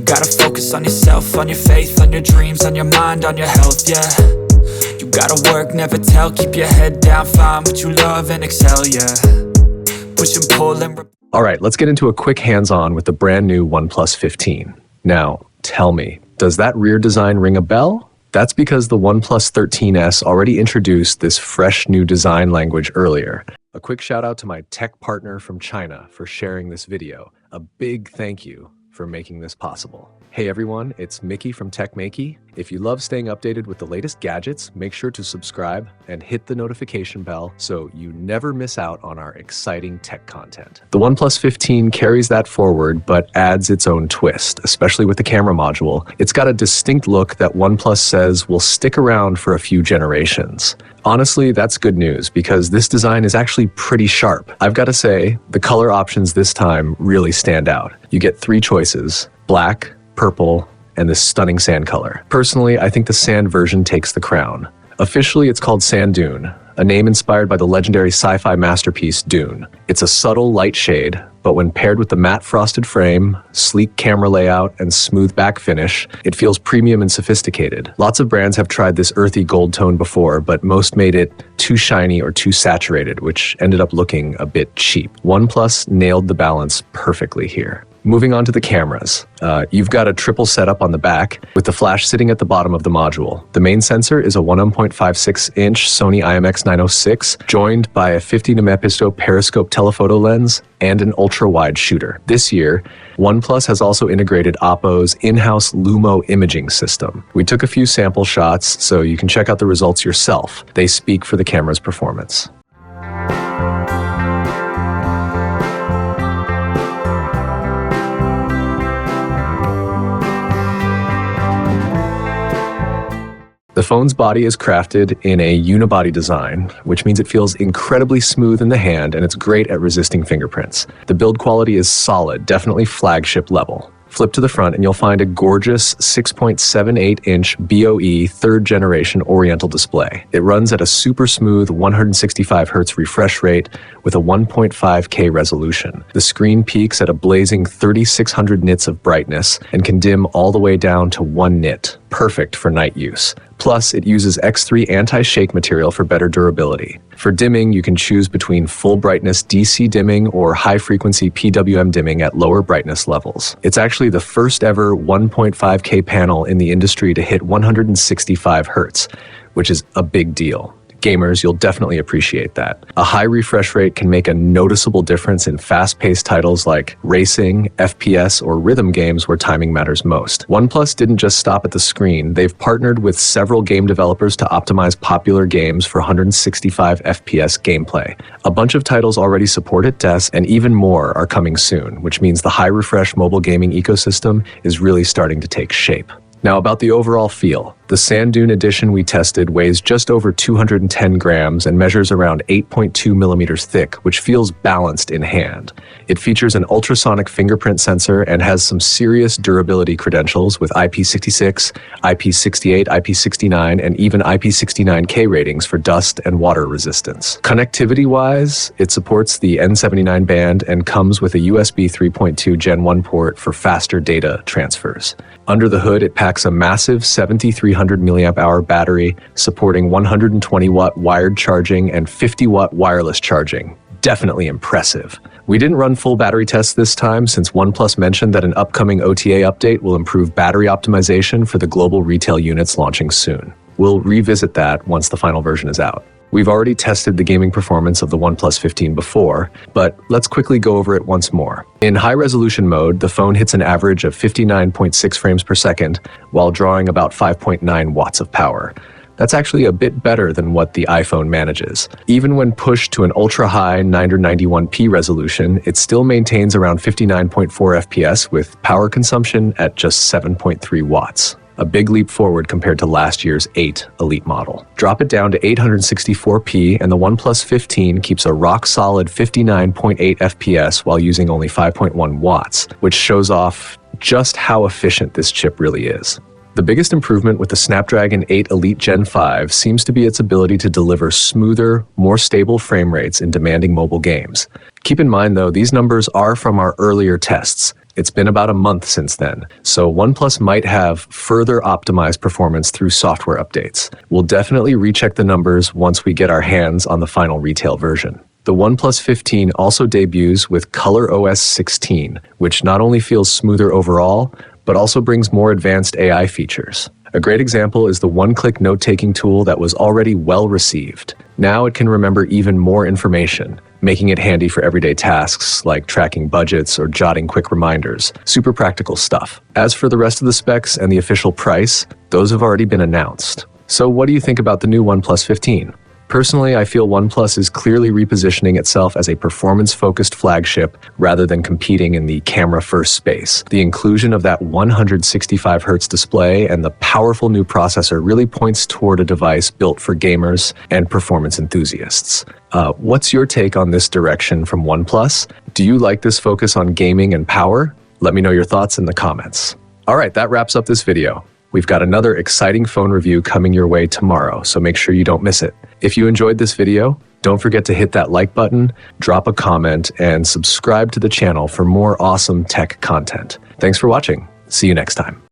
gotta focus on yourself, on your faith, on your dreams, on your mind, on your health, yeah. You gotta work, never tell, keep your head down, find what you love and excel, yeah. Push and pull and... All right, let's get into a quick hands-on with the brand new OnePlus 15. Now, tell me, does that rear design ring a bell? That's because the OnePlus 13S already introduced this fresh new design language earlier. A quick shout out to my tech partner from China for sharing this video. A big thank you for making this possible. Hey everyone, it's Maiky from techmaiky. If you love staying updated with the latest gadgets, make sure to subscribe and hit the notification bell so you never miss out on our exciting tech content. The OnePlus 15 carries that forward, but adds its own twist, especially with the camera module. It's got a distinct look that OnePlus says will stick around for a few generations. Honestly, that's good news because this design is actually pretty sharp. I've got to say, the color options this time really stand out. You get 3 choices: black, purple, and this stunning sand color. Personally, I think the sand version takes the crown. Officially, it's called Sand Dune, a name inspired by the legendary sci-fi masterpiece Dune. It's a subtle light shade, but when paired with the matte frosted frame, sleek camera layout, and smooth back finish, it feels premium and sophisticated. Lots of brands have tried this earthy gold tone before, but most made it too shiny or too saturated, which ended up looking a bit cheap. OnePlus nailed the balance perfectly here. Moving on to the cameras. You've got a triple setup on the back with the flash sitting at the bottom of the module. The main sensor is a 1.56-inch Sony IMX906 joined by a 50-megapixel periscope telephoto lens and an ultra-wide shooter. This year, OnePlus has also integrated Oppo's in-house LUMO imaging system. We took a few sample shots so you can check out the results yourself. They speak for the camera's performance. The phone's body is crafted in a unibody design, which means it feels incredibly smooth in the hand and it's great at resisting fingerprints. The build quality is solid, definitely flagship level. Flip to the front and you'll find a gorgeous 6.78-inch BOE third-generation Oriental display. It runs at a super smooth 165 Hz refresh rate with a 1.5K resolution. The screen peaks at a blazing 3600 nits of brightness and can dim all the way down to 1 nit, perfect for night use. Plus, it uses X3 anti-shake material for better durability. For dimming, you can choose between full brightness DC dimming or high-frequency PWM dimming at lower brightness levels. It's actually the first ever 1.5K panel in the industry to hit 165 Hz, which is a big deal. Gamers, you'll definitely appreciate that. A high refresh rate can make a noticeable difference in fast-paced titles like racing, FPS, or rhythm games where timing matters most. OnePlus didn't just stop at the screen. They've partnered with several game developers to optimize popular games for 165 FPS gameplay. A bunch of titles already support it, and even more are coming soon, which means the high-refresh mobile gaming ecosystem is really starting to take shape. Now about the overall feel. The Sand Dune edition we tested weighs just over 210 grams and measures around 8.2 millimeters thick, which feels balanced in hand. It features an ultrasonic fingerprint sensor and has some serious durability credentials with IP66, IP68, IP69, and even IP69K ratings for dust and water resistance. Connectivity-wise, it supports the N79 band and comes with a USB 3.2 Gen 1 port for faster data transfers. Under the hood, it packs a massive 7,300 mAh battery supporting 120-watt wired charging and 50-watt wireless charging. Definitely impressive. We didn't run full battery tests this time since OnePlus mentioned that an upcoming OTA update will improve battery optimization for the global retail units launching soon. We'll revisit that once the final version is out. We've already tested the gaming performance of the OnePlus 15 before, but let's quickly go over it once more. In high-resolution mode, the phone hits an average of 59.6 frames per second while drawing about 5.9 watts of power. That's actually a bit better than what the iPhone manages. Even when pushed to an ultra-high 991p resolution, it still maintains around 59.4 FPS with power consumption at just 7.3 watts. A big leap forward compared to last year's 8 Elite model. Drop it down to 864p and the OnePlus 15 keeps a rock-solid 59.8 FPS while using only 5.1 watts, which shows off just how efficient this chip really is. The biggest improvement with the Snapdragon 8 Elite Gen 5 seems to be its ability to deliver smoother, more stable frame rates in demanding mobile games. Keep in mind though, these numbers are from our earlier tests. It's been about a month since then, so OnePlus might have further optimized performance through software updates. We'll definitely recheck the numbers once we get our hands on the final retail version. The OnePlus 15 also debuts with ColorOS 16, which not only feels smoother overall, but also brings more advanced AI features. A great example is the one-click note-taking tool that was already well received. Now it can remember even more information, making it handy for everyday tasks like tracking budgets or jotting quick reminders. Super practical stuff. As for the rest of the specs and the official price, those have already been announced. So what do you think about the new OnePlus 15? Personally, I feel OnePlus is clearly repositioning itself as a performance-focused flagship rather than competing in the camera-first space. The inclusion of that 165Hz display and the powerful new processor really points toward a device built for gamers and performance enthusiasts. What's your take on this direction from OnePlus? Do you like this focus on gaming and power? Let me know your thoughts in the comments. All right, that wraps up this video. We've got another exciting phone review coming your way tomorrow, so make sure you don't miss it. If you enjoyed this video, don't forget to hit that like button, drop a comment, and subscribe to the channel for more awesome tech content. Thanks for watching. See you next time.